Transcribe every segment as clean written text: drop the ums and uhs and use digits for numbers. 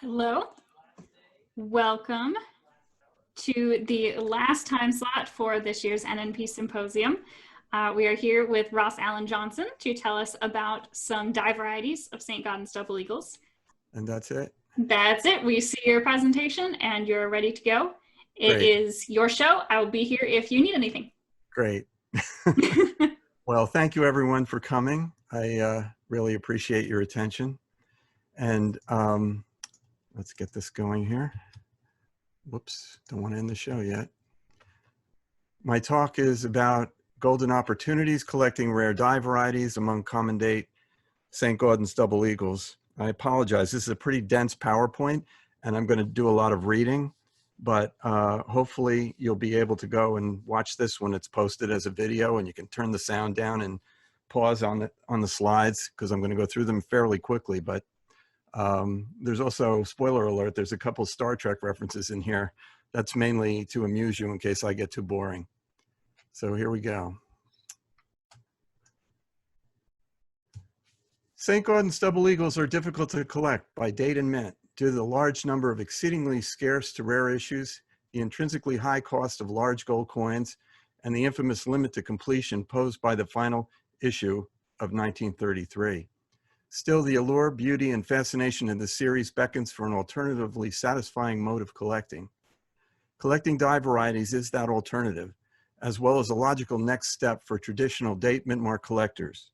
Hello, welcome to the last time slot for this year's NNP Symposium. We are here with Ross Allen Johnson to tell us about some dye varieties of St. Gaudens double eagles. And that's it? That's it. We see your presentation and you're ready to go. It is your show. I will be here if you need anything. Great. Well, thank you everyone for coming. I really appreciate your attention. And let's get this going here. Whoops, don't want to end the show yet. My talk is about golden opportunities collecting rare dye varieties among common date St. Gaudens double eagles. I apologize, this is a pretty dense PowerPoint and I'm going to do a lot of reading, but hopefully you'll be able to go and watch this when it's posted as a video, and you can turn the sound down and pause on the slides because I'm going to go through them fairly quickly. But there's also, spoiler alert, there's a couple Star Trek references in here. That's mainly to amuse you in case I get too boring. So here we go. St. Gaudens double eagles are difficult to collect by date and mint due to the large number of exceedingly scarce to rare issues, the intrinsically high cost of large gold coins, and the infamous limit to completion posed by the final issue of 1933. Still, the allure, beauty, and fascination of the series beckons for an alternatively satisfying mode of collecting. Collecting dye varieties is that alternative, as well as a logical next step for traditional date mint mark collectors.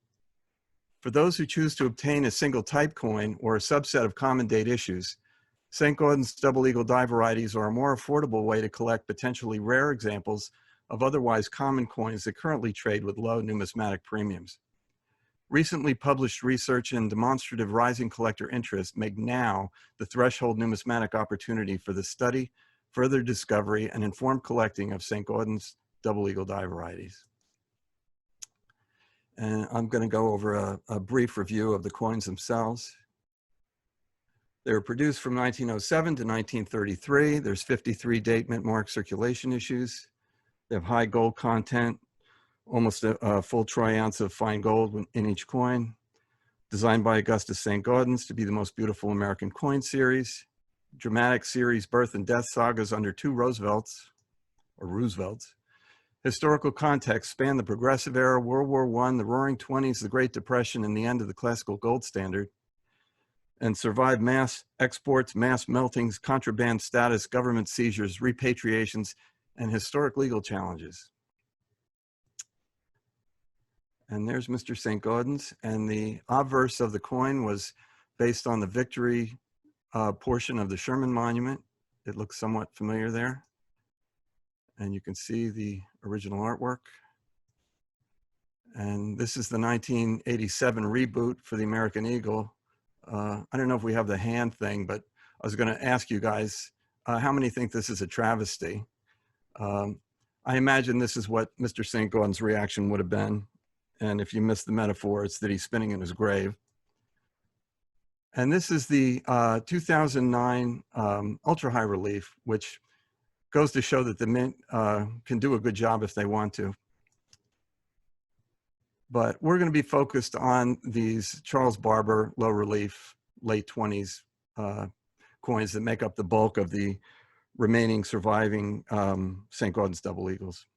For those who choose to obtain a single type coin or a subset of common date issues, St. Gaudens double eagle dye varieties are a more affordable way to collect potentially rare examples of otherwise common coins that currently trade with low numismatic premiums. Recently published research and demonstrative rising collector interest make now the threshold numismatic opportunity for the study, further discovery, and informed collecting of St. Gaudens double eagle dye varieties. And I'm going to go over a brief review of the coins themselves. They were produced from 1907 to 1933. There's 53 date mint mark circulation issues. They have high gold content, almost a full troy ounce of fine gold in each coin. Designed by Augustus St. Gaudens to be the most beautiful American coin series. Dramatic series birth and death sagas under two Roosevelts. Historical context span the Progressive Era, World War I, the Roaring '20s, the Great Depression, and the end of the classical gold standard, and survived mass exports, mass meltings, contraband status, government seizures, repatriations, and historic legal challenges. And there's Mr. St. Gaudens, and the obverse of the coin was based on the victory portion of the Sherman Monument. It looks somewhat familiar there. And you can see the original artwork. And this is the 1987 reboot for the American Eagle. I don't know if we have the hand thing, but I was going to ask you guys, how many think this is a travesty? I imagine this is what Mr. St. Gaudens' reaction would have been. And if you missed the metaphor, it's that he's spinning in his grave. And this is the 2009 ultra high relief, which goes to show that the mint can do a good job if they want to. But we're going to be focused on these Charles Barber low relief late 20s coins that make up the bulk of the remaining surviving St. Gaudens double eagles.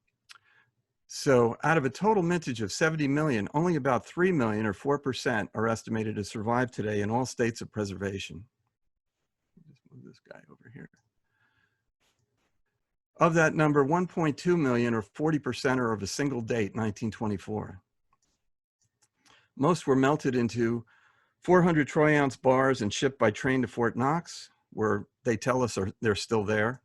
So out of a total mintage of 70 million, only about 3 million or 4% are estimated to survive today in all states of preservation. Just move this guy over here. Of that number, 1.2 million or 40% are of a single date, 1924. Most were melted into 400 troy ounce bars and shipped by train to Fort Knox, where they tell us they're still there.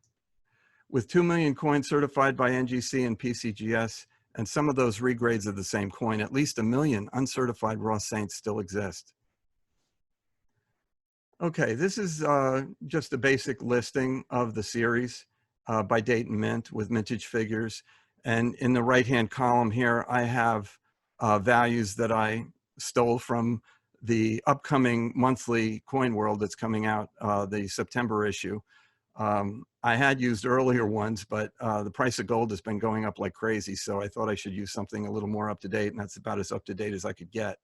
With 2 million coins certified by NGC and PCGS, and some of those regrades of the same coin, at least 1 million uncertified raw saints still exist. Okay, this is just a basic listing of the series by date and mint with mintage figures. And in the right-hand column here, I have values that I stole from the upcoming monthly Coin World that's coming out, the September issue. I had used earlier ones, but the price of gold has been going up like crazy, so I thought I should use something a little more up to date, and that's about as up to date as I could get.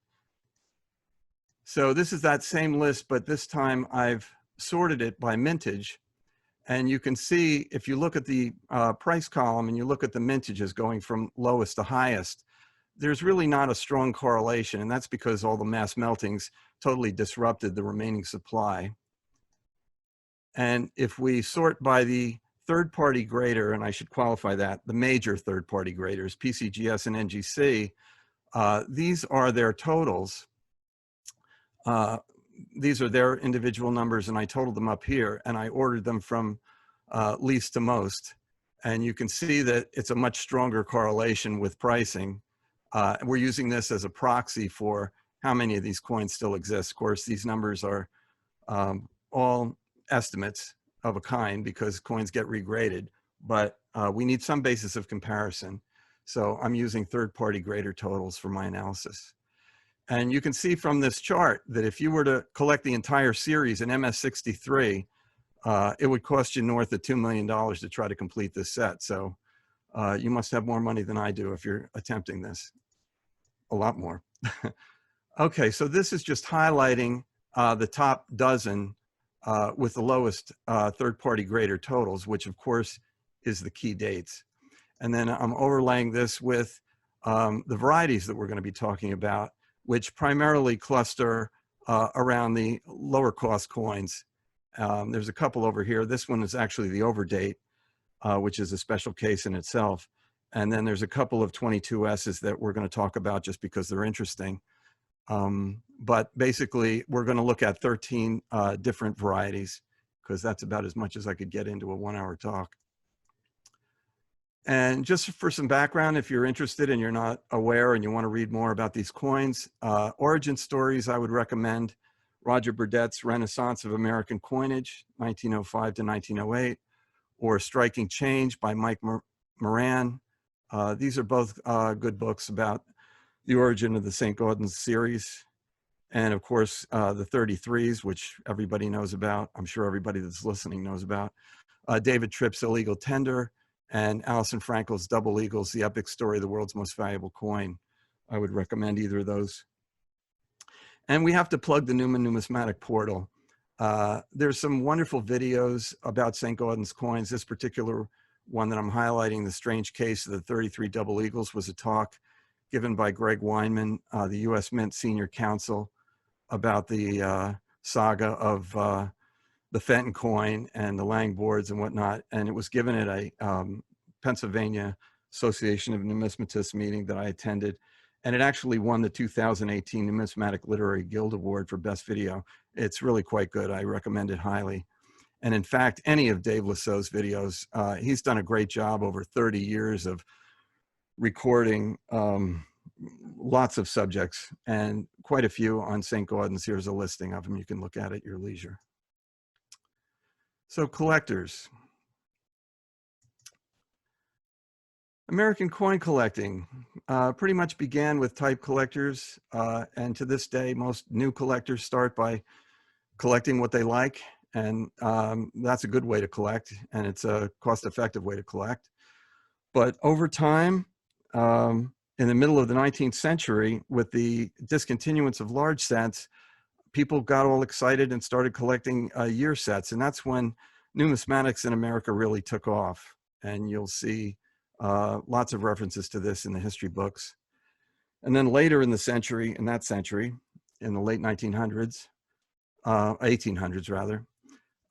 So this is that same list, but this time I've sorted it by mintage. And you can see, if you look at the price column and you look at the mintages going from lowest to highest, there's really not a strong correlation. And that's because all the mass meltings totally disrupted the remaining supply. And if we sort by the third-party grader, and I should qualify that, the major third-party graders, PCGS and NGC, these are their totals. These are their individual numbers, and I totaled them up here, and I ordered them from least to most. And you can see that it's a much stronger correlation with pricing. We're using this as a proxy for how many of these coins still exist. Of course, these numbers are all estimates of a kind because coins get regraded, but we need some basis of comparison. So I'm using third-party grader totals for my analysis. And you can see from this chart that if you were to collect the entire series in MS63, it would cost you north of $2 million to try to complete this set. So you must have more money than I do if you're attempting this. A lot more. Okay, so this is just highlighting the top dozen with the lowest third-party grader totals, which of course is the key dates. And then I'm overlaying this with the varieties that we're going to be talking about, which primarily cluster around the lower cost coins. There's a couple over here. This one is actually the overdate, which is a special case in itself. And then there's a couple of 22S's that we're going to talk about just because they're interesting. But basically, we're going to look at 13 different varieties because that's about as much as I could get into a 1-hour talk. And just for some background, if you're interested and you're not aware and you want to read more about these coins, origin stories I would recommend Roger Burdett's Renaissance of American Coinage, 1905 to 1908, or Striking Change by Mike Moran. These are both good books about the origin of the St. Gaudens series. And of course, the 33s, which everybody knows about. I'm sure everybody that's listening knows about. David Tripp's Illegal Tender, and Alison Frankel's Double Eagles, the epic story of the world's most valuable coin. I would recommend either of those. And we have to plug the Newman Numismatic Portal. There's some wonderful videos about St. Gaudens coins. This particular one that I'm highlighting, The Strange Case of the 33 Double Eagles, was a talk given by Greg Weinman, the US Mint Senior Counsel, about the saga of the Fenton coin and the Lang boards and whatnot. And it was given at a Pennsylvania Association of Numismatists meeting that I attended. And it actually won the 2018 Numismatic Literary Guild Award for Best Video. It's really quite good. I recommend it highly. And in fact, any of Dave Lasso's videos, he's done a great job over 30 years of recording lots of subjects and quite a few on St. Gaudens. Here's a listing of them. You can look at your leisure. So collectors. American coin collecting pretty much began with type collectors, and to this day, most new collectors start by collecting what they like, and that's a good way to collect, and it's a cost-effective way to collect. But over time, in the middle of the 19th century, with the discontinuance of large sets, people got all excited and started collecting year sets, and that's when numismatics in America really took off. And you'll see lots of references to this in the history books. And then later in the century, in the late 1900s, 1800s rather,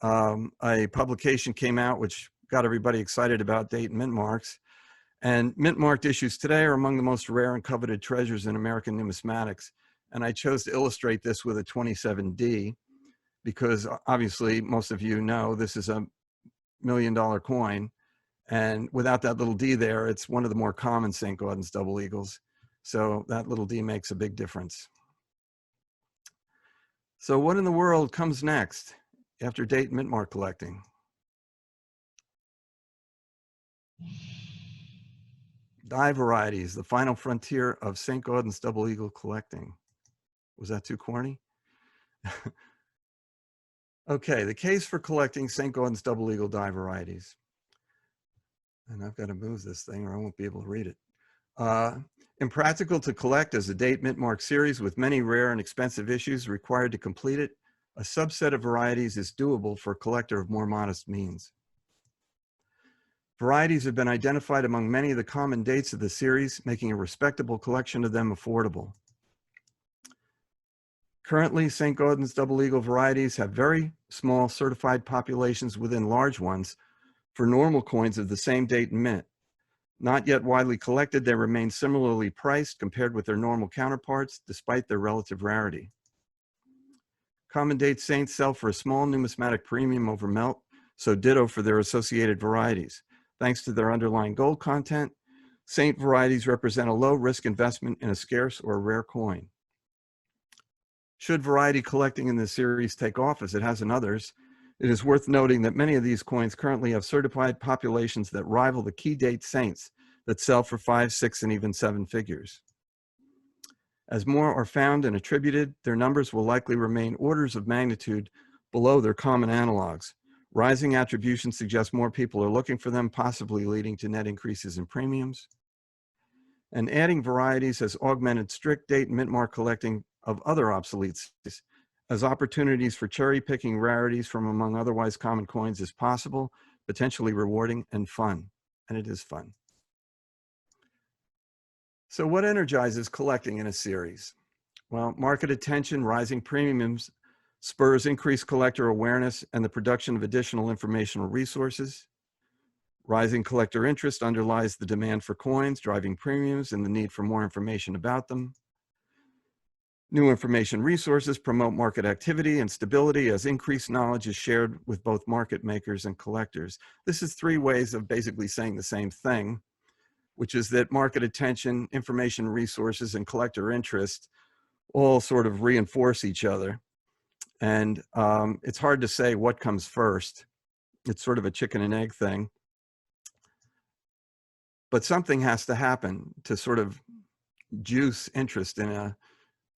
a publication came out which got everybody excited about date and mint marks. And mint marked issues today are among the most rare and coveted treasures in American numismatics. And I chose to illustrate this with a 27D because obviously most of you know this is $1 million coin. And without that little D there, it's one of the more common St. Gaudens double eagles. So that little D makes a big difference. So what in the world comes next after date and mint mark collecting? Die varieties, the final frontier of St. Gaudens double eagle collecting. Was that too corny? Okay, the case for collecting St. Gaudens double eagle die varieties. And I've got to move this thing or I won't be able to read it. Impractical to collect as a date mint mark series with many rare and expensive issues required to complete it. A subset of varieties is doable for a collector of more modest means. Varieties have been identified among many of the common dates of the series, making a respectable collection of them affordable. Currently, St. Gaudens double eagle varieties have very small certified populations within large ones for normal coins of the same date and mint. Not yet widely collected, they remain similarly priced compared with their normal counterparts, despite their relative rarity. Common date saints sell for a small numismatic premium over melt, so ditto for their associated varieties. Thanks to their underlying gold content, saint varieties represent a low-risk investment in a scarce or rare coin. Should variety collecting in this series take off as it has in others, it is worth noting that many of these coins currently have certified populations that rival the key date saints that sell for 5, 6, and even 7 figures. As more are found and attributed, their numbers will likely remain orders of magnitude below their common analogs. Rising attribution suggests more people are looking for them, possibly leading to net increases in premiums. And adding varieties has augmented strict date and mint mark collecting of other obsolete series, as opportunities for cherry picking rarities from among otherwise common coins is possible, potentially rewarding and fun. And it is fun. So what energizes collecting in a series? Well, market attention, rising premiums, spurs increased collector awareness and the production of additional informational resources. Rising collector interest underlies the demand for coins, driving premiums and the need for more information about them. New information resources promote market activity and stability as increased knowledge is shared with both market makers and collectors. This is 3 ways of basically saying the same thing, which is that market attention, information resources, and collector interest all sort of reinforce each other. And it's hard to say what comes first. It's sort of a chicken and egg thing. But something has to happen to sort of juice interest in an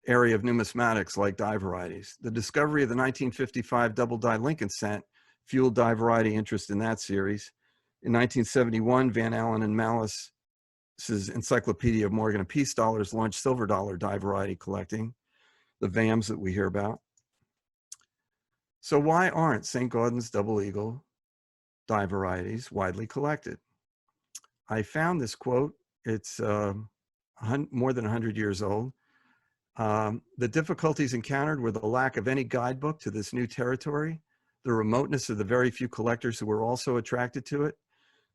area of numismatics like die varieties. The discovery of the 1955 double die Lincoln cent fueled die variety interest in that series. In 1971, Van Allen and Malice's Encyclopedia of Morgan and Peace Dollars launched silver dollar die variety collecting, the VAMs that we hear about. So why aren't St. Gaudens double eagle die varieties widely collected? I found this quote. It's more than 100 years old. The difficulties encountered were the lack of any guidebook to this new territory, the remoteness of the very few collectors who were also attracted to it,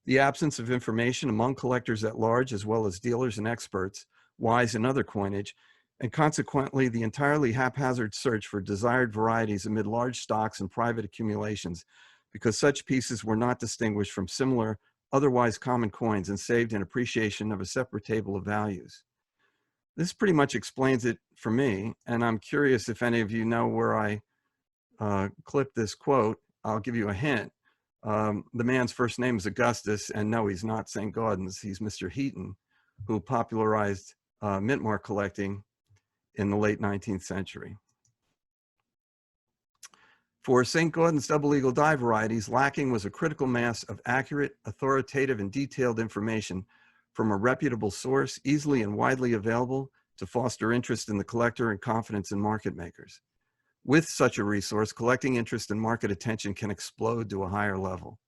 the absence of information among collectors at large, as well as dealers and experts, wise in other coinage, and consequently the entirely haphazard search for desired varieties amid large stocks and private accumulations, because such pieces were not distinguished from similar, otherwise common coins and saved in appreciation of a separate table of values. This pretty much explains it for me, and I'm curious if any of you know where I clipped this quote. I'll give you a hint. The man's first name is Augustus, and no, he's not St. Gaudens. He's Mr. Heaton, who popularized mint mark collecting in the late 19th century. For St. Gaudens double eagle die varieties, lacking was a critical mass of accurate, authoritative, and detailed information from a reputable source, easily and widely available to foster interest in the collector and confidence in market makers. With such a resource, collecting interest and market attention can explode to a higher level.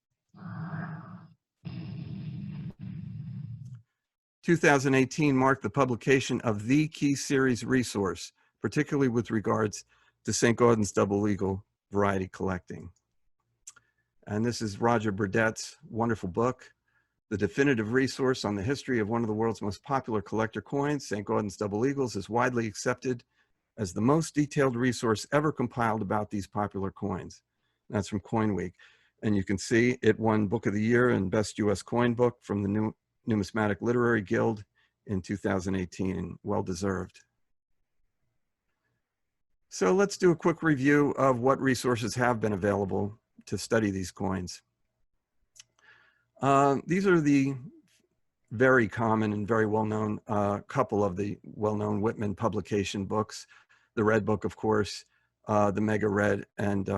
2018 marked the publication of the key series resource, particularly with regards to St. Gaudens double eagle variety collecting. And this is Roger Burdett's wonderful book, The Definitive Resource on the History of one of the world's most popular collector coins. St. Gaudens double eagles is widely accepted as the most detailed resource ever compiled about these popular coins. That's from Coin Week. And you can see it won Book of the Year and Best US Coin Book from the Numismatic Literary Guild in 2018, and well deserved. So let's do a quick review of what resources have been available to study these coins. These are the very common and very well-known couple of the well-known Whitman publication books. The Red Book, of course, the Mega Red, and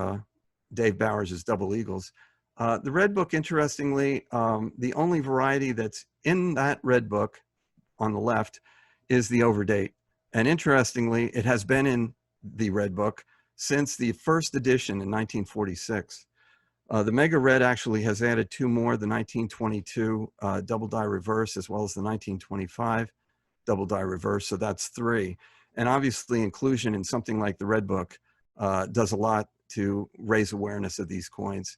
Dave Bowers' Double Eagles. The Red Book, interestingly, the only variety that's in that Red Book on the left is the overdate. And interestingly, it has been in the Red Book since the first edition in 1946. The Mega Red actually has added 2 more, the 1922 double die reverse, as well as the 1925 double die reverse, so that's 3. And obviously inclusion in something like the Red Book does a lot to raise awareness of these coins.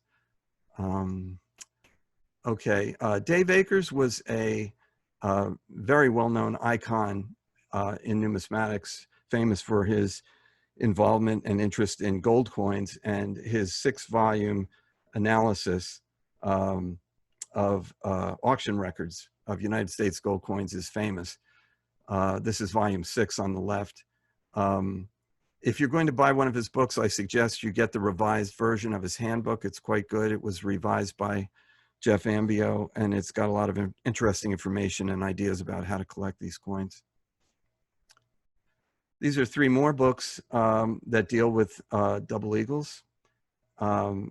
Okay, Dave Akers was a very well-known icon in numismatics, famous for his involvement and interest in gold coins, and his 6-volume analysis of auction records of United States gold coins is famous. This is volume 6 on the left. If you're going to buy one of his books, I suggest you get the revised version of his handbook. It's quite good. It was revised by Jeff Ambio, and it's got a lot of interesting information and ideas about how to collect these coins. These are 3 more books that deal with double eagles.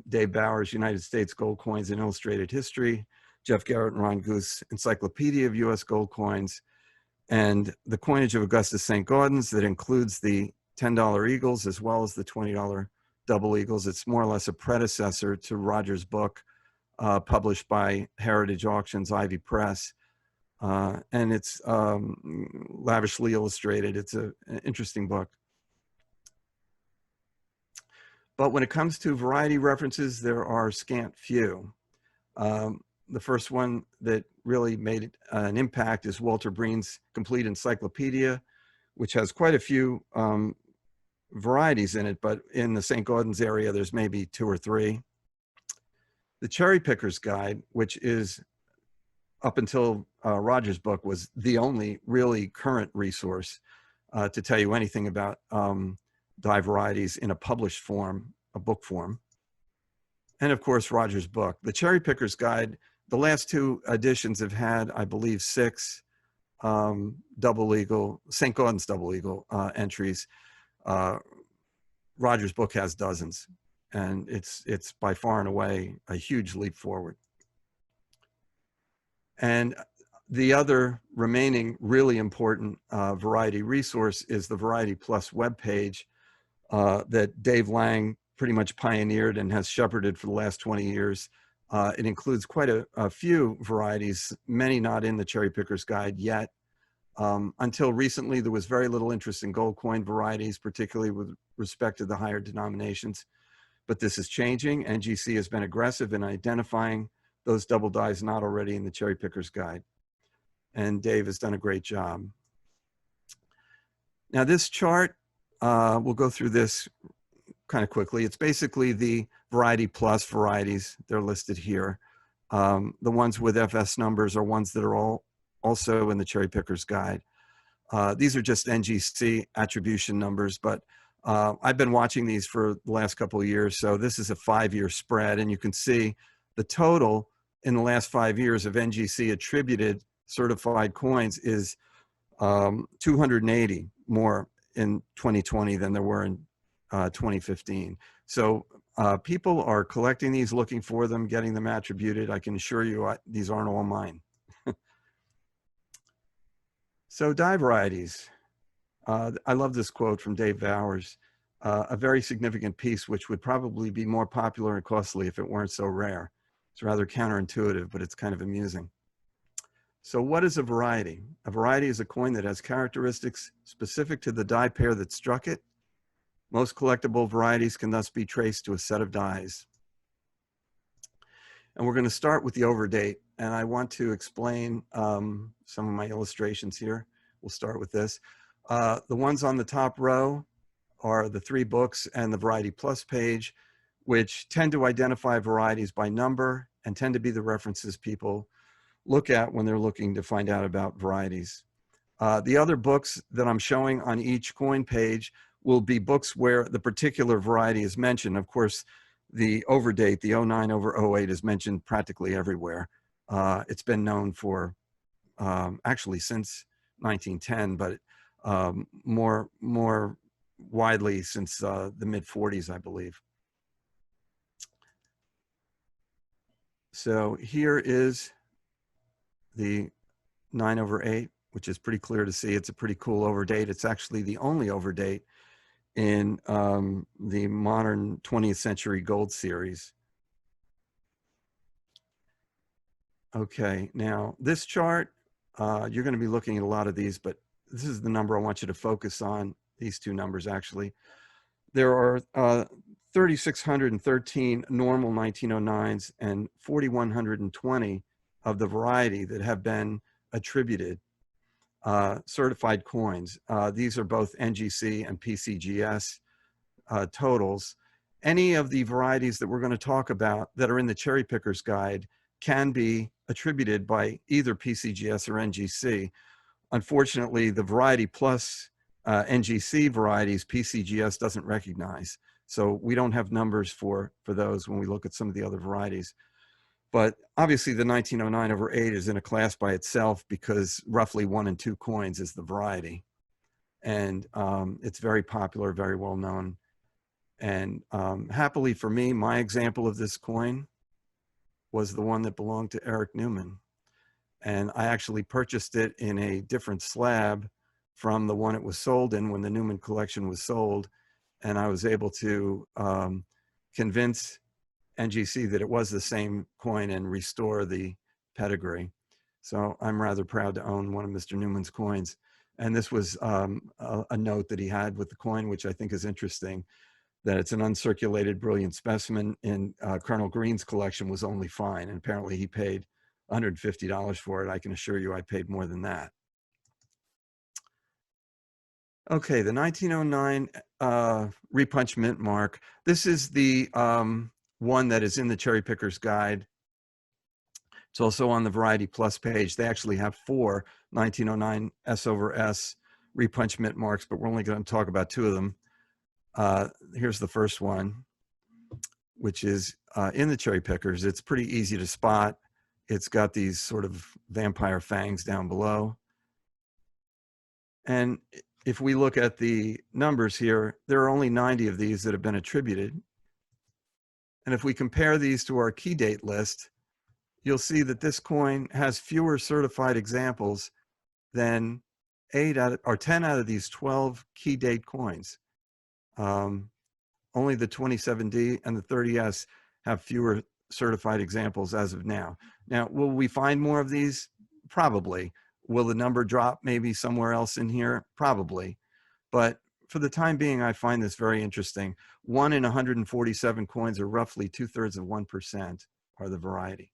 Dave Bauer's United States Gold Coins and Illustrated History, Jeff Garrett and Ron Goose, Encyclopedia of U.S. Gold Coins, and the Coinage of Augustus St. Gaudens that includes the $10 eagles as well as the $20 double eagles. It's more or less a predecessor to Roger's book, published by Heritage Auctions, Ivy Press. And it's lavishly illustrated. It's an interesting book. But when it comes to variety references, there are scant few. The first one that really made an impact is Walter Breen's Complete Encyclopedia, which has quite a few varieties in it, but in the St. Gaudens area, there's maybe 2 or 3. The Cherry Picker's Guide, which is up until Roger's book, was the only really current resource to tell you anything about die varieties in a published form, a book form. And of course, Roger's book. The Cherry Picker's Guide, the last 2 editions have had, I believe, 6 double eagle, St. Gaudens double eagle entries. Roger's book has dozens, and it's by far and away a huge leap forward. And the other remaining really important variety resource is the Variety Plus webpage that Dave Lang pretty much pioneered and has shepherded for the last 20 years. It includes quite a few varieties, many not in the Cherry Picker's Guide yet. Until recently, there was very little interest in gold coin varieties, particularly with respect to the higher denominations. But this is changing. NGC has been aggressive in identifying those double dies not already in the Cherry Picker's Guide. And Dave has done a great job. Now this chart, we'll go through this kind of quickly. It's basically the Variety Plus varieties. They're listed here. The ones with FS numbers are ones that are also in the Cherry Picker's Guide. These are just NGC attribution numbers, but I've been watching these for the last couple of years. So this is a 5-year spread, and you can see the total in the last 5 years of NGC attributed certified coins is 280 more in 2020 than there were in 2015. So people are collecting these, looking for them, getting them attributed. I can assure you these aren't all mine. So die varieties. I love this quote from Dave Bowers, a very significant piece which would probably be more popular and costly if it weren't so rare. It's rather counterintuitive, but it's kind of amusing. So what is a variety? A variety is a coin that has characteristics specific to the die pair that struck it. Most collectible varieties can thus be traced to a set of dies. And we're going to start with the overdate. And I want to explain some of my illustrations here. We'll start with this. The ones on the top row are the 3 books and the Variety Plus page, which tend to identify varieties by number and tend to be the references people look at when they're looking to find out about varieties. The other books that I'm showing on each coin page will be books where the particular variety is mentioned. Of course, the overdate, the 09 over 08, is mentioned practically everywhere. It's been known for actually since 1910, but more widely since the mid-40s, I believe. So here is the 9 over 8, which is pretty clear to see. It's a pretty cool overdate. It's actually the only overdate in the modern 20th century gold series. Okay, now this chart, you're going to be looking at a lot of these, but this is the number I want you to focus on, these two numbers actually. There are 3,613 normal 1909s and 4,120 of the variety that have been attributed certified coins. These are both NGC and PCGS totals. Any of the varieties that we're going to talk about that are in the Cherry Picker's Guide can be attributed by either PCGS or NGC. Unfortunately, the Variety Plus NGC varieties, PCGS doesn't recognize. So we don't have numbers for those when we look at some of the other varieties. But obviously the 1909/8 is in a class by itself because roughly 1 in 2 coins is the variety. And it's very popular, very well known. And happily for me, my example of this coin was the one that belonged to Eric Newman. And I actually purchased it in a different slab from the one it was sold in when the Newman collection was sold. And I was able to convince NGC that it was the same coin and restore the pedigree. So I'm rather proud to own one of Mr. Newman's coins. And this was a note that he had with the coin, which I think is interesting, that it's an uncirculated brilliant specimen in Colonel Green's collection was only fine. And apparently he paid $150 for it. I can assure you I paid more than that. Okay, the 1909 repunch mint mark. This is the one that is in the Cherry Picker's Guide. It's also on the Variety Plus page. They actually have 4 1909 S/S repunch mint marks, but we're only going to talk about 2 of them. Here's the first one, which is in the Cherry Pickers. It's pretty easy to spot. It's got these sort of vampire fangs down below. And if we look at the numbers here, there are only 90 of these that have been attributed. And if we compare these to our key date list, you'll see that this coin has fewer certified examples than 10 out of these 12 key date coins. Only the 27D and the 30S have fewer certified examples as of now. Now, will we find more of these? Probably. Will the number drop maybe somewhere else in here? Probably. But for the time being, I find this very interesting. 1 in 147 coins, or roughly 2/3 of 1%, are the variety.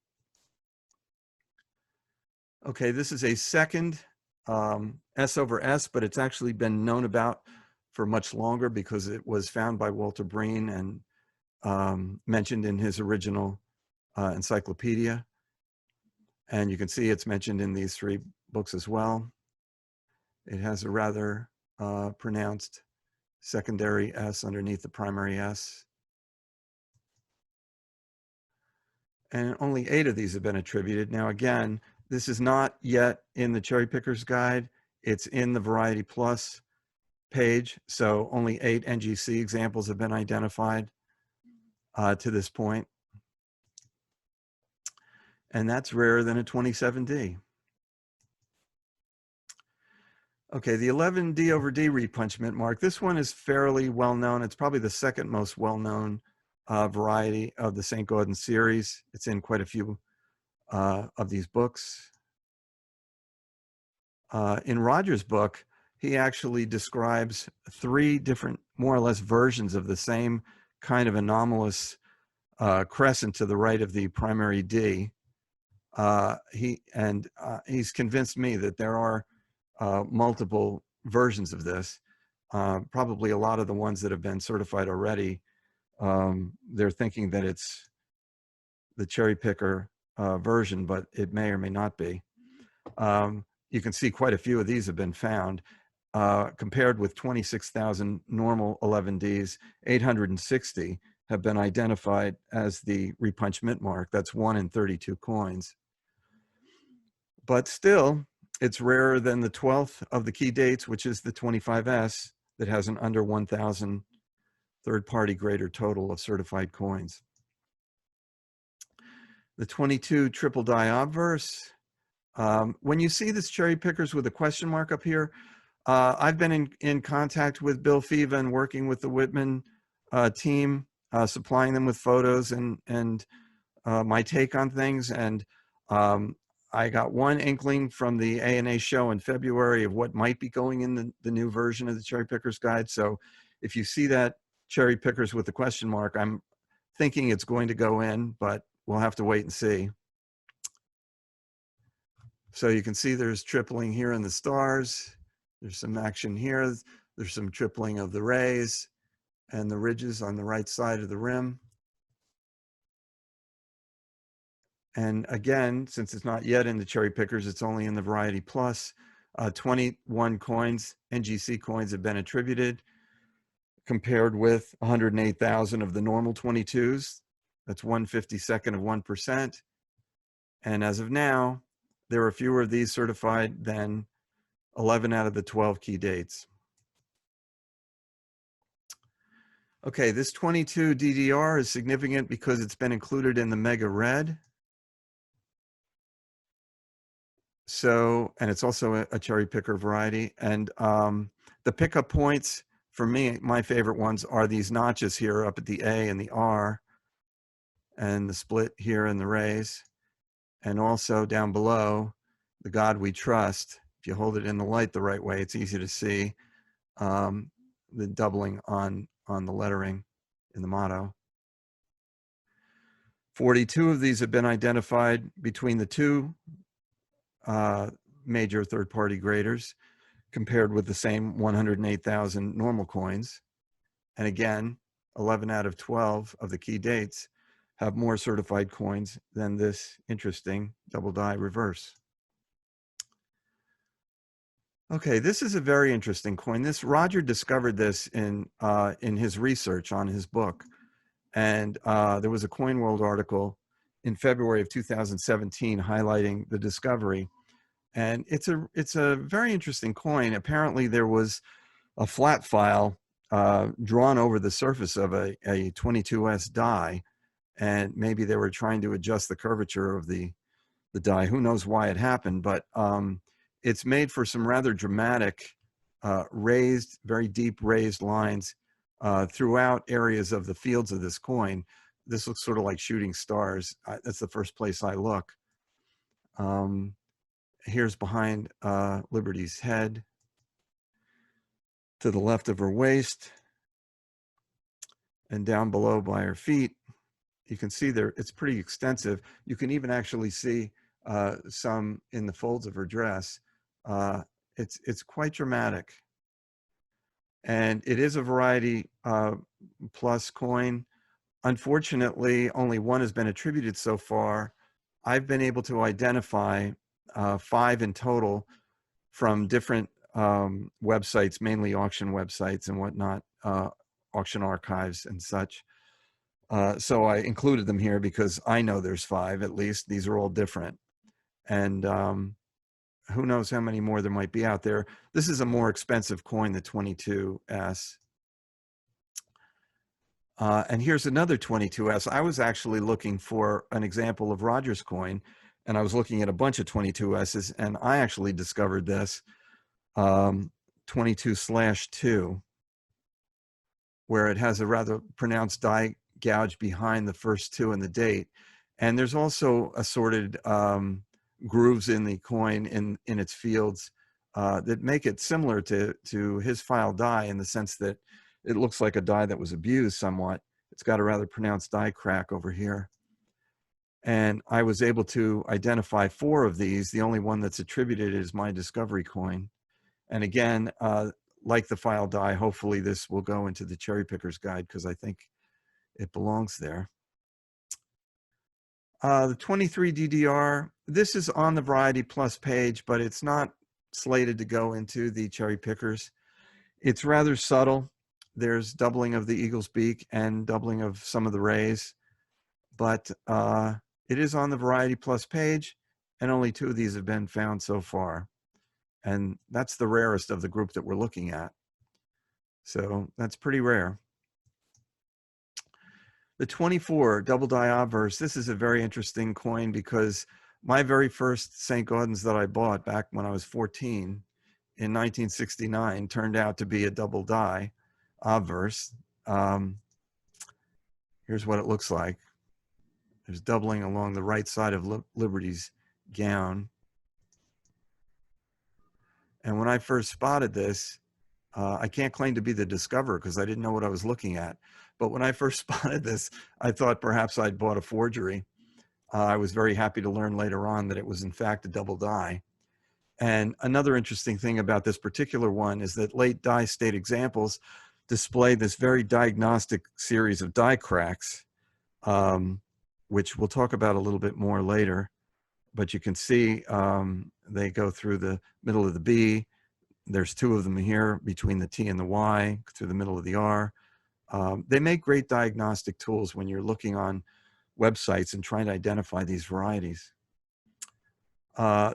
Okay, this is a second S/S, but it's actually been known about for much longer because it was found by Walter Breen and mentioned in his original encyclopedia. And you can see it's mentioned in these 3 books as well. It has a rather pronounced secondary S underneath the primary S. And only 8 of these have been attributed. Now, again, this is not yet in the Cherry Picker's Guide. It's in the Variety Plus page. So only 8 NGC examples have been identified to this point. And that's rarer than a 27D. Okay, the 11D/D repunch mint mark. This one is fairly well known. It's probably the second most well known variety of the St. Gaudens series. It's in quite a few of these books. In Roger's book, he actually describes 3 different, more or less, versions of the same kind of anomalous crescent to the right of the primary D. He's convinced me that there are multiple versions of this. Probably a lot of the ones that have been certified already, they're thinking that it's the Cherry Picker version, but it may or may not be. You can see quite a few of these have been found. Compared with 26,000 normal 11Ds, 860 have been identified as the repunch mint mark. That's 1 in 32 coins. But still, it's rarer than the 12th of the key dates, which is the 25S, that has an under 1,000 third-party greater total of certified coins. The 22 triple die obverse. When you see this Cherry Pickers with a question mark up here, I've been in contact with Bill Fiva and working with the Whitman team, supplying them with photos and my take on things. And I got one inkling from the ANA show in February of what might be going in the new version of the Cherry Pickers Guide. So if you see that Cherry Pickers with the question mark, I'm thinking it's going to go in, but we'll have to wait and see. So you can see there's tripling here in the stars. There's some action here. There's some tripling of the rays and the ridges on the right side of the rim. And again, since it's not yet in the Cherry Pickers, it's only in the Variety Plus. 21 coins, NGC coins, have been attributed, compared with 108,000 of the normal 22s. That's 1/52nd of 1%. And as of now, there are fewer of these certified than 11 out of the 12 key dates. Okay, this 22 DDR is significant because it's been included in the Mega Red. So, and it's also a cherry picker variety. And the pickup points for me, my favorite ones are these notches here up at the A and the R, and the split here in the rays. And also down below, the God We Trust. If you hold it in the light the right way, it's easy to see the doubling on the lettering in the motto. 42 of these have been identified between the two major third-party graders, compared with the same 108,000 normal coins. And again, 11 out of 12 of the key dates have more certified coins than this interesting double die reverse. Okay, this is a very interesting coin. Roger discovered this in his research on his book. And there was a Coin World article in February of 2017 highlighting the discovery. And it's a very interesting coin. Apparently there was a flat file drawn over the surface of a 22S die, and maybe they were trying to adjust the curvature of the die. Who knows why it happened, but it's made for some rather dramatic raised, very deep raised lines throughout areas of the fields of this coin. This looks sort of like shooting stars. That's the first place I look. Here's behind Liberty's head, to the left of her waist, and down below by her feet. You can see there, it's pretty extensive. You can even actually see some in the folds of her dress. It's quite dramatic. And it is a Variety Plus coin. Unfortunately, only one has been attributed so far. I've been able to identify 5 in total from different websites, mainly auction websites and whatnot, auction archives and such. So I included them here because I know there's 5 at least. These are all different. And who knows how many more there might be out there. This is a more expensive coin, the 22S. And here's another 22S. I was actually looking for an example of Roger's coin, and I was looking at a bunch of 22S's, and I actually discovered this 22/2, where it has a rather pronounced die gouge behind the first 2 in the date. And there's also assorted grooves in the coin in its fields that make it similar to his file die, in the sense that it looks like a die that was abused somewhat. It's got a rather pronounced die crack over here. And I was able to identify 4 of these. The only one that's attributed is my discovery coin. And again, like the file die, hopefully this will go into the Cherry Pickers Guide, because I think it belongs there. The 23 DDR, this is on the Variety Plus page, but it's not slated to go into the Cherry Pickers. It's rather subtle. There's doubling of the eagle's beak and doubling of some of the rays, but it is on the Variety Plus page, and only 2 of these have been found so far. And that's the rarest of the group that we're looking at. So that's pretty rare. The 24 double die obverse, this is a very interesting coin, because my very first St. Gaudens that I bought back when I was 14 in 1969 turned out to be a double die obverse. Here's what it looks like. There's doubling along the right side of Liberty's gown. And when I first spotted this, I can't claim to be the discoverer because I didn't know what I was looking at. But when I first spotted this, I thought perhaps I'd bought a forgery. I was very happy to learn later on that it was in fact a double die. And another interesting thing about this particular one is that late die state examples display this very diagnostic series of die cracks, which we'll talk about a little bit more later. But you can see they go through the middle of the B. There's two of them here between the T and the Y, through the middle of the R. They make great diagnostic tools when you're looking on websites and trying to identify these varieties.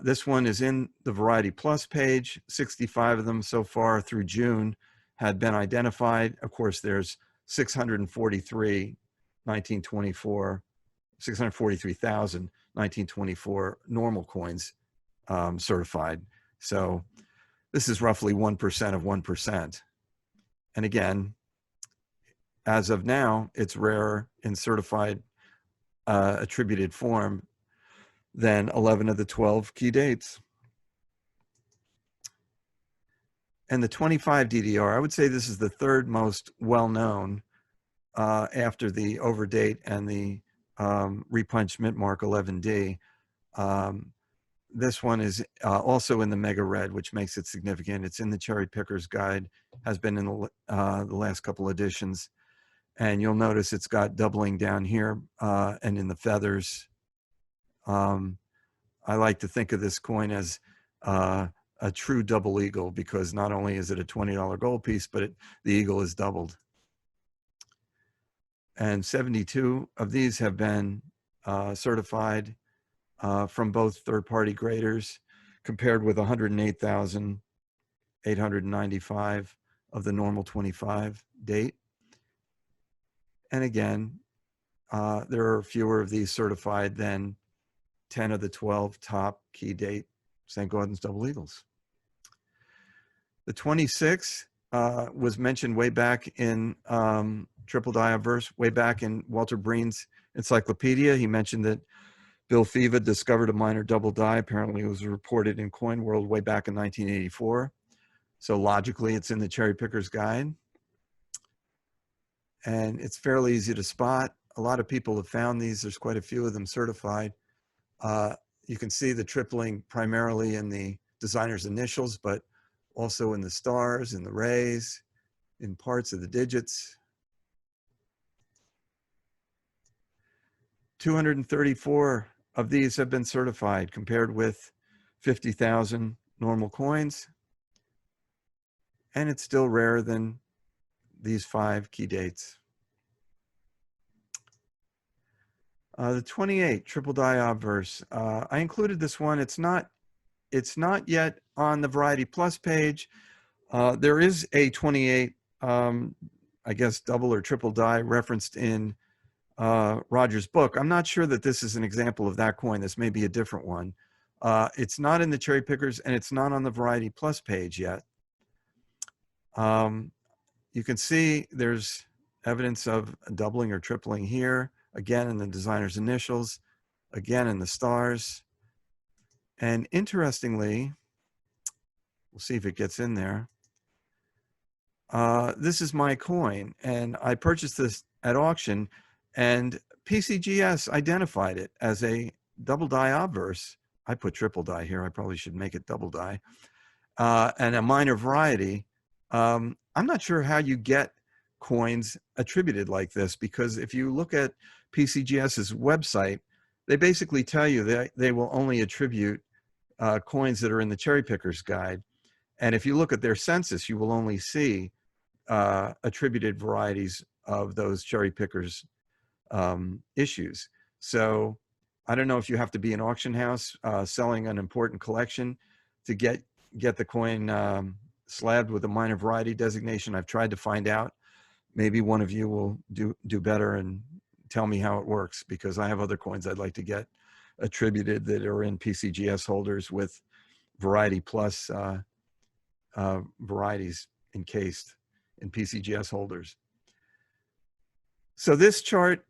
This one is in the Variety Plus page. 65 of them so far through June had been identified. Of course, there's 643, 643,000 1924 normal coins certified. So this is roughly 1% of 1%. And again, as of now, it's rarer in certified attributed form than 11 of the 12 key dates. And the 25 DDR, I would say this is the third most well-known after the overdate and the repunched mint mark 11D. This one is also in the mega red, which makes it significant. It's in the Cherry Picker's Guide, has been in the last couple editions. And you'll notice it's got doubling down here and in the feathers. I like to think of this coin as a true double eagle, because not only is it a $20 gold piece, but the eagle is doubled. And 72 of these have been certified from both third-party graders, compared with 108,895 of the normal 25 date. And again, there are fewer of these certified than 10 of the 12 top key date St. Gaudens double eagles. The 26 was mentioned way back in triple die obverse, way back in Walter Breen's encyclopedia. He mentioned that Bill Fiva discovered a minor double die. Apparently it was reported in Coin World way back in 1984. So logically, it's in the Cherry Picker's Guide. And it's fairly easy to spot. A lot of people have found these. There's quite a few of them certified. You can see the tripling primarily in the designer's initials, but also in the stars, in the rays, in parts of the digits. 234 of these have been certified, compared with 50,000 normal coins. And it's still rarer than these 5 key dates. The 28 triple die obverse. I included this one. It's not yet on the Variety Plus page. There is a 28, I guess, double or triple die referenced in Roger's book. I'm not sure that this is an example of that coin. This may be a different one. It's not in the Cherry Pickers, and it's not on the Variety Plus page yet. You can see there's evidence of a doubling or tripling here, again in the designer's initials, again in the stars. And interestingly, we'll see if it gets in there. This is my coin, and I purchased this at auction, and PCGS identified it as a double die obverse. I put triple die here. I probably should make it double die. And a minor variety. I'm not sure how you get coins attributed like this, because if you look at PCGS's website, they basically tell you that they will only attribute coins that are in the Cherry Picker's Guide. And if you look at their census, you will only see attributed varieties of those Cherry Pickers issues. So I don't know if you have to be an auction house selling an important collection to get the coin slabbed with a minor variety designation. I've tried to find out. Maybe one of you will do better and tell me how it works, because I have other coins I'd like to get attributed that are in PCGS holders with Variety Plus varieties encased in PCGS holders. So this chart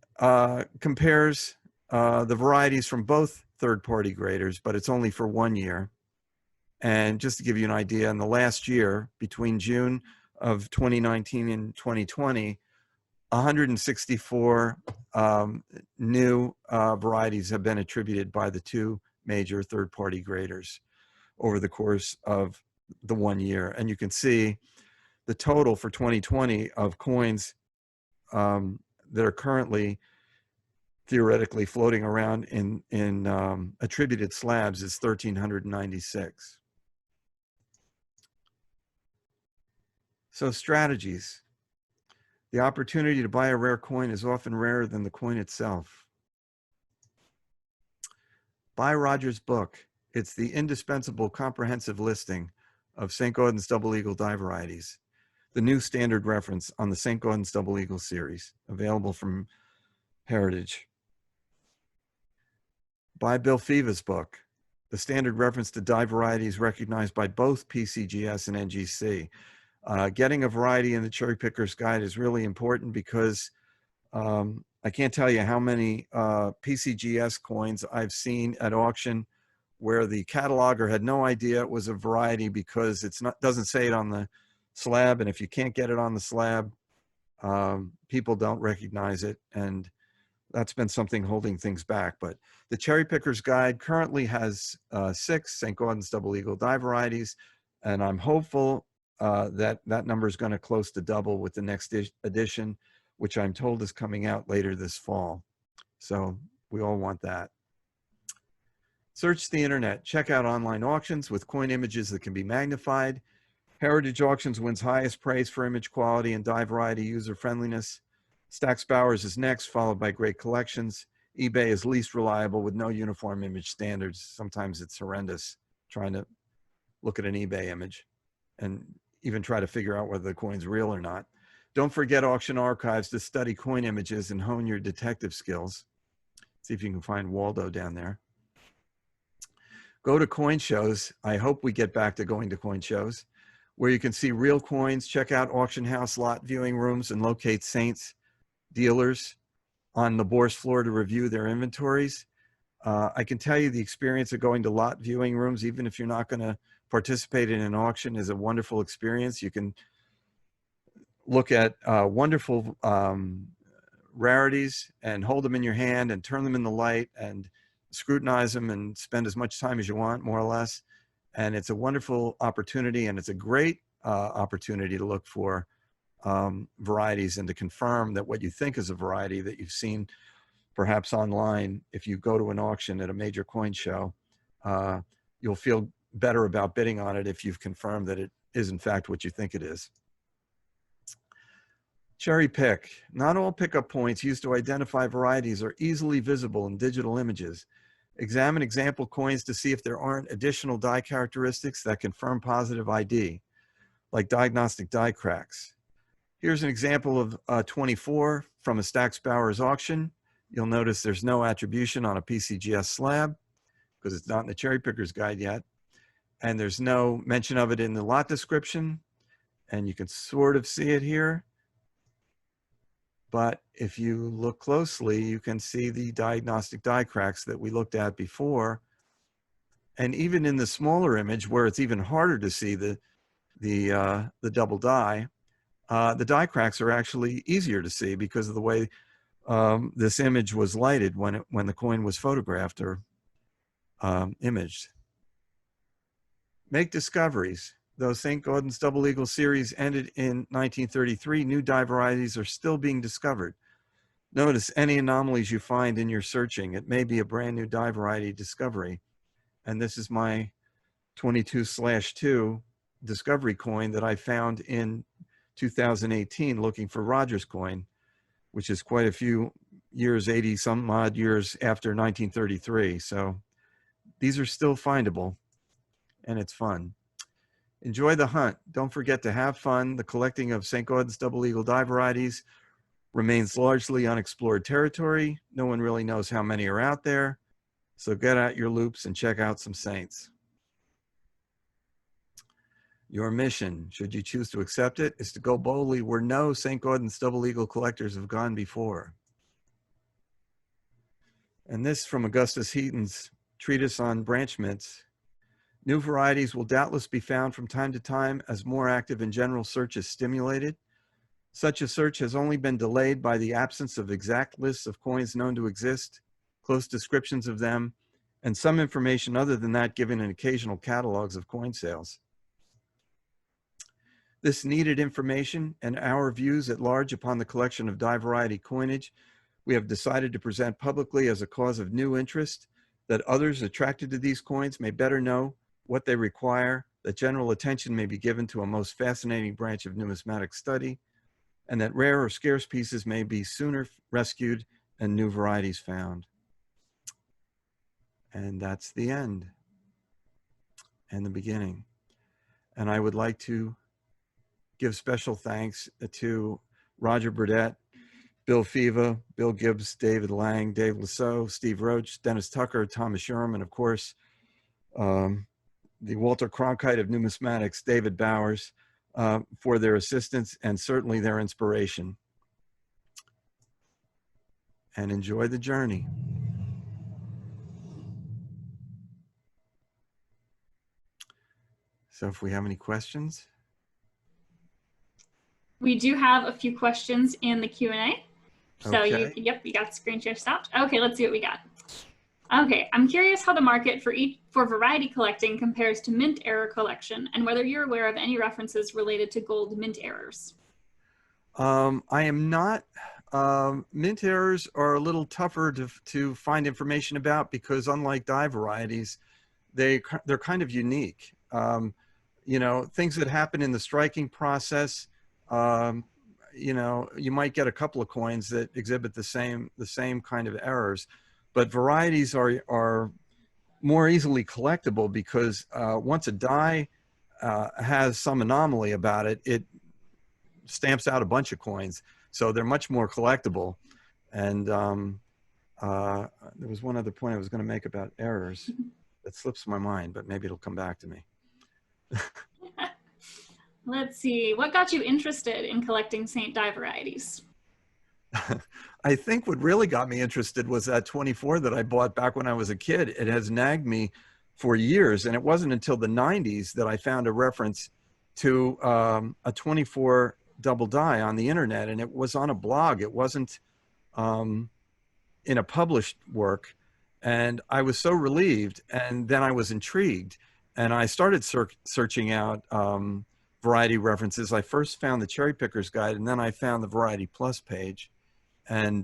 compares the varieties from both third-party graders, but it's only for 1 year. And just to give you an idea, in the last year, between June of 2019 and 2020, 164 new varieties have been attributed by the 2 major third-party graders over the course of the 1 year. And you can see the total for 2020 of coins that are currently theoretically floating around in attributed slabs is 1,396. So strategies. The opportunity to buy a rare coin is often rarer than the coin itself. Buy Roger's book. It's the indispensable comprehensive listing of St. Gaudens Double Eagle die varieties, the new standard reference on the St. Gaudens Double Eagle series, available from Heritage. Buy Bill Fiva's book, the standard reference to die varieties recognized by both PCGS and NGC. Getting a variety in the Cherry Picker's Guide is really important because I can't tell you how many PCGS coins I've seen at auction where the cataloger had no idea it was a variety because it's not, doesn't say it on the slab, and if you can't get it on the slab, people don't recognize it, and that's been something holding things back. But the Cherry Picker's Guide currently has 6 St. Gaudens Double Eagle die varieties, and I'm hopeful that number is going to close to double with the next edition, which I'm told is coming out later this fall. So we all want that. Search the internet. Check out online auctions with coin images that can be magnified. Heritage Auctions wins highest praise for image quality and die variety user friendliness. Stack's Bowers is next, followed by Great Collections. eBay is least reliable with no uniform image standards. Sometimes it's horrendous trying to look at an eBay image and even try to figure out whether the coin's real or not. Don't forget Auction Archives to study coin images and hone your detective skills. See if you can find Waldo down there. Go to coin shows. I hope we get back to going to coin shows where you can see real coins, check out auction house lot viewing rooms, and locate saints, dealers on the bourse floor to review their inventories. I can tell you the experience of going to lot viewing rooms, even if you're not going to participate in an auction, is a wonderful experience. You can look at wonderful rarities and hold them in your hand and turn them in the light and scrutinize them and spend as much time as you want, more or less. And it's a wonderful opportunity, and it's a great opportunity to look for varieties and to confirm that what you think is a variety that you've seen perhaps online. If you go to an auction at a major coin show, you'll feel better about bidding on it if you've confirmed that it is in fact what you think it is. Cherry pick. Not all pickup points used to identify varieties are easily visible in digital images. Examine example coins to see if there aren't additional die characteristics that confirm positive ID, like diagnostic die cracks. Here's an example of 24 from a Stack's Bowers auction. You'll notice there's no attribution on a PCGS slab because it's not in the Cherry Picker's Guide yet. And there's no mention of it in the lot description. And you can sort of see it here. But if you look closely, you can see the diagnostic die cracks that we looked at before. And even in the smaller image, where it's even harder to see the double die, the die cracks are actually easier to see because of the way this image was lighted when the coin was photographed or imaged. Make discoveries. Though St. Gaudens Double Eagle series ended in 1933, new die varieties are still being discovered. Notice any anomalies you find in your searching. It may be a brand new die variety discovery. And this is my 22/2 discovery coin that I found in 2018 looking for Roger's coin, which is quite a few years, 80 some odd years after 1933. So these are still findable, and it's fun. Enjoy the hunt. Don't forget to have fun. The collecting of St. Gaudens Double Eagle die varieties remains largely unexplored territory. No one really knows how many are out there. So get out your loops and check out some saints. Your mission, should you choose to accept it, is to go boldly where no St. Gaudens double eagle collectors have gone before. And this from Augustus Heaton's treatise on branch mints. New varieties will doubtless be found from time to time as more active and general search is stimulated. Such a search has only been delayed by the absence of exact lists of coins known to exist, close descriptions of them, and some information other than that given in occasional catalogs of coin sales. This needed information and our views at large upon the collection of die variety coinage, we have decided to present publicly as a cause of new interest, that others attracted to these coins may better know what they require, that general attention may be given to a most fascinating branch of numismatic study, and that rare or scarce pieces may be sooner rescued and new varieties found. And that's the end and the beginning. And I would like to give special thanks to Roger Burdett, Bill Fiva, Bill Gibbs, David Lang, Dave Lasso, Steve Roach, Dennis Tucker, Thomas Sherman, and of course, the Walter Cronkite of numismatics, David Bowers, for their assistance and certainly their inspiration. And enjoy the journey. So if we have any questions. We do have a few questions in the Q&A. So Okay. you got the screen share stopped. Okay, let's see what we got. Okay, I'm curious how the market for variety collecting compares to mint error collection and whether you're aware of any references related to gold mint errors. I am not. Mint errors are a little tougher to find information about because unlike die varieties, they're kind of unique. You know, things that happen in the striking process, you know, you might get a couple of coins that exhibit the same kind of errors, but varieties are more easily collectible because once a die has some anomaly about it, it stamps out a bunch of coins. So they're much more collectible. And there was one other point I was going to make about errors that slips my mind, but maybe it'll come back to me. Let's see, what got you interested in collecting Saint die varieties? I think what really got me interested was that 24 that I bought back when I was a kid. It has nagged me for years, and it wasn't until the 90s that I found a reference to a 24 double die on the internet, and it was on a blog. It wasn't in a published work, and I was so relieved, and then I was intrigued, and I started searching out variety references. I first found the Cherry Picker's Guide, and then I found the Variety Plus page. And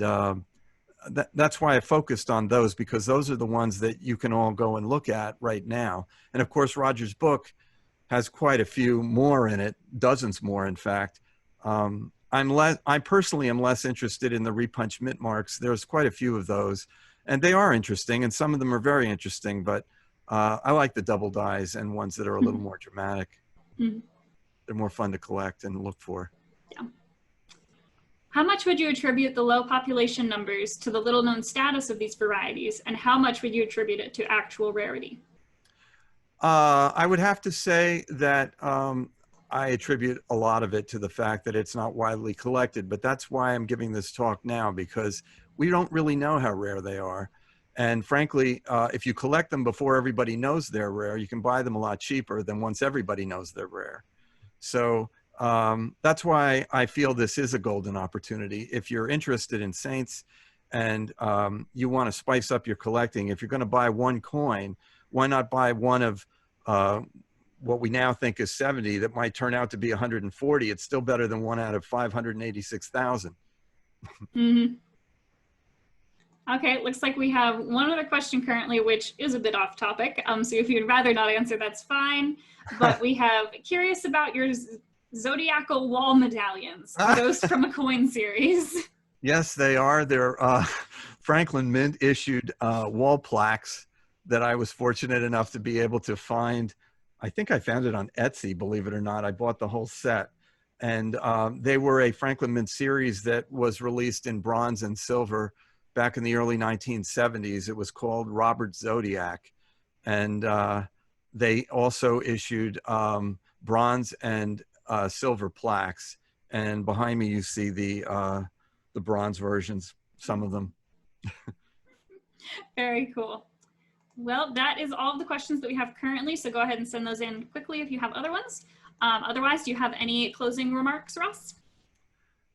that's why I focused on those, because those are the ones that you can all go and look at right now. And of course, Roger's book has quite a few more in it, dozens more, in fact. I personally am less interested in the repunch mint marks. There's quite a few of those, and they are interesting, and some of them are very interesting, but I like the double dies and ones that are a little more dramatic. Mm-hmm. They're more fun to collect and look for. Yeah. How much would you attribute the low population numbers to the little known status of these varieties, and how much would you attribute it to actual rarity? I would have to say that I attribute a lot of it to the fact that it's not widely collected, but that's why I'm giving this talk now, because we don't really know how rare they are. And frankly, if you collect them before everybody knows they're rare, you can buy them a lot cheaper than once everybody knows they're rare. So that's why I feel this is a golden opportunity. If you're interested in saints and you want to spice up your collecting, if you're going to buy one coin, why not buy one of what we now think is 70 that might turn out to be 140? It's still better than one out of 586,000. Mm-hmm. Okay, it looks like we have one other question currently, which is a bit off topic. So if you'd rather not answer, that's fine. But we have curious about your zodiacal wall medallions. Are those from a coin series? Yes, they are. They're Franklin Mint issued wall plaques that I was fortunate enough to be able to find. I think I found it on Etsy, believe it or not. I bought the whole set. And they were a Franklin Mint series that was released in bronze and silver back in the early 1970s. It was called Robert Zodiac. And they also issued bronze and silver plaques. And behind me, you see the bronze versions, some of them. Very cool. Well, that is all of the questions that we have currently, so go ahead and send those in quickly if you have other ones. Otherwise, do you have any closing remarks, Ross?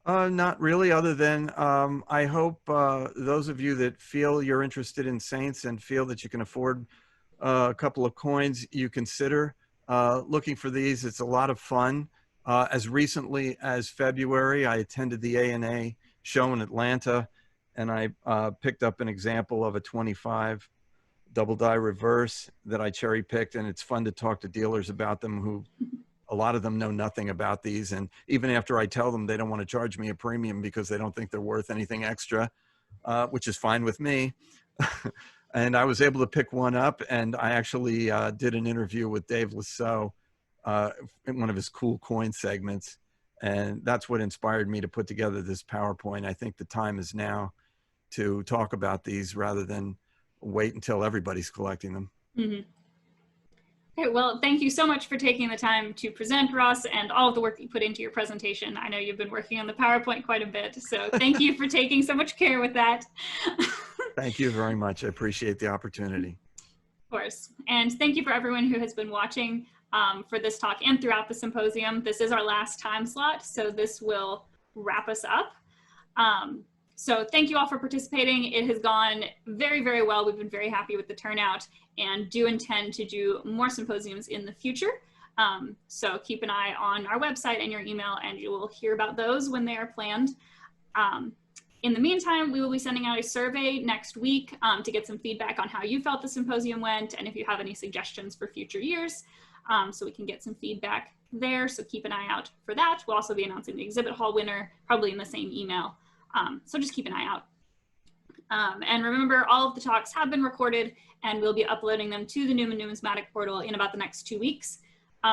Not really, other than I hope those of you that feel you're interested in saints and feel that you can afford a couple of coins, you consider looking for these. It's a lot of fun. As recently as February, I attended the ANA show in Atlanta, and I picked up an example of a 25 double die reverse that I cherry picked, and it's fun to talk to dealers about them who a lot of them know nothing about these, and even after I tell them, they don't want to charge me a premium because they don't think they're worth anything extra, which is fine with me. And I was able to pick one up, and I actually did an interview with Dave Lasso in one of his cool coin segments, and that's what inspired me to put together this PowerPoint. I think the time is now to talk about these rather than wait until everybody's collecting them. Mm-hmm. Okay, well, thank you so much for taking the time to present, Ross, and all of the work that you put into your presentation. I know you've been working on the PowerPoint quite a bit, so thank you for taking so much care with that. Thank you very much. I appreciate the opportunity. Of course. And thank you for everyone who has been watching for this talk and throughout the symposium. This is our last time slot, so this will wrap us up. So thank you all for participating. It has gone very, very well. We've been very happy with the turnout and do intend to do more symposiums in the future. So keep an eye on our website and your email, and you will hear about those when they are planned. In the meantime, we will be sending out a survey next week to get some feedback on how you felt the symposium went and if you have any suggestions for future years, so we can get some feedback there. So keep an eye out for that. We'll also be announcing the exhibit hall winner, probably in the same email. So just keep an eye out. And remember, all of the talks have been recorded, and we'll be uploading them to the Newman Numismatic Portal in about the next 2 weeks.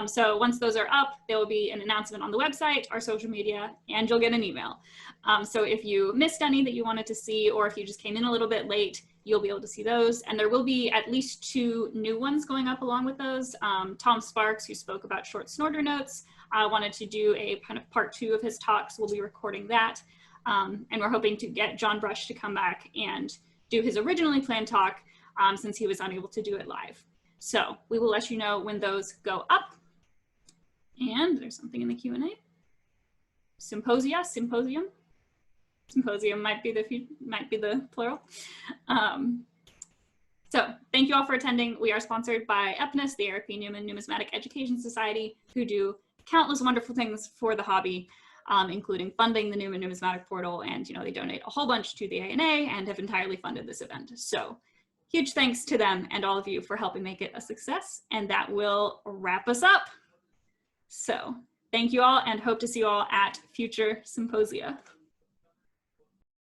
So once those are up, there will be an announcement on the website, our social media, and you'll get an email. So if you missed any that you wanted to see, or if you just came in a little bit late, you'll be able to see those. And there will be at least 2 new ones going up along with those. Tom Sparks, who spoke about short snorter notes, wanted to do a kind of part 2 of his talks. We'll be recording that. And we're hoping to get John Brush to come back and do his originally planned talk since he was unable to do it live. So we will let you know when those go up. And there's something in the Q&A. Symposium might be the plural. So thank you all for attending. We are sponsored by EPNUS, the Eric B. Newman Numismatic Education Society, who do countless wonderful things for the hobby, including funding the Newman Numismatic Portal, and they donate a whole bunch to the ANA and have entirely funded this event. So huge thanks to them and all of you for helping make it a success, and that will wrap us up. So thank you all, and hope to see you all at future symposia.